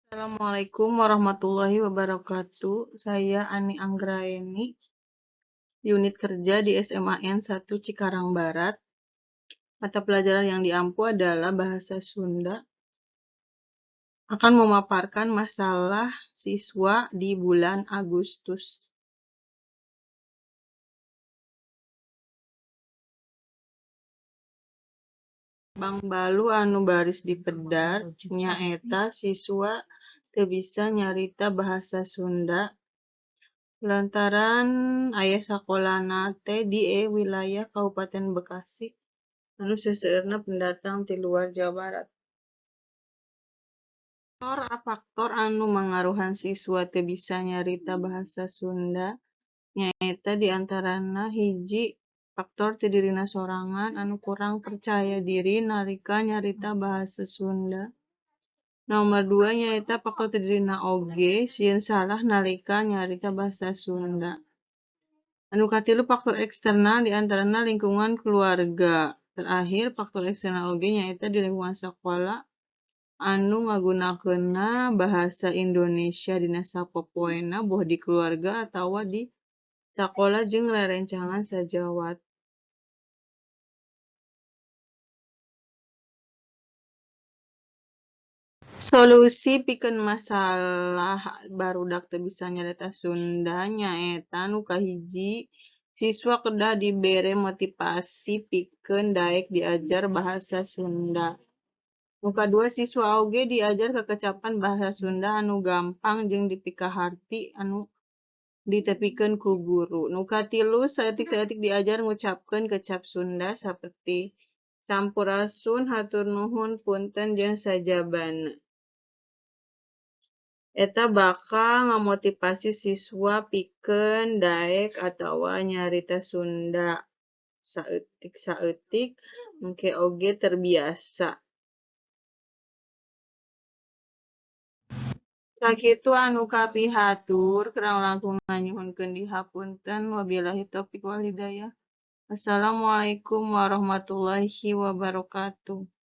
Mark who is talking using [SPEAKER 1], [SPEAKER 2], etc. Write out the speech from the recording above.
[SPEAKER 1] Assalamualaikum warahmatullahi wabarakatuh. Saya Ani Anggraeni, unit kerja di SMAN 1 Cikarang Barat. Mata pelajaran yang diampu adalah Bahasa Sunda. Akan memaparkan masalah siswa di bulan Agustus. Bang balu anu baris dipedar nyaeta siswa teu bisa nyarita bahasa Sunda lantaran aya sakolana teh di wilayah Kabupaten Bekasi anu seseueurna pendatang ti luar Jawa Barat. Faktor anu mangaruhan siswa teu bisa nyarita bahasa Sunda nyaeta diantarana hiji faktor ti dirina sorangan anu kurang percaya diri nalika nyarita bahasa Sunda. Nomor 2 nyaeta faktor ti dirina oge sieun salah nalika nyarita bahasa Sunda. Anu katilu faktor eksternal diantarana lingkungan keluarga. Terakhir faktor eksternal oge nyaeta di lingkungan sakola anu ngagunakeunna bahasa Indonesia dina sapopoena boh di keluarga atawa di sakola jeung rerencangan sajawat. Solusi pikeun masalah barudak teu bisa nyarita Sunda nyaeta nu kahiji siswa kedah dibere motivasi pikeun daek diajar bahasa Sunda. Nu kadua siswa oge diajar kakecapan bahasa Sunda anu gampang jeung dipikaharti anu ditepikeun ku guru. Nu katilu saeutik-saeutik diajar ngucapkeun kecap Sunda saperti sampurasun, hatur nuhun, punten, jeung sajabana. Eta bakal ngamotivasi siswa pikeun daek atawa nyarita Sunda saeutik-saeutik engke oge terbiasa. Sakitu anu kapihatur kurang langkung nganyuhunkeun dihapunten. Wabillahi taufiq wal hidayah. Wassalamualaikum warahmatullahi wabarakatuh.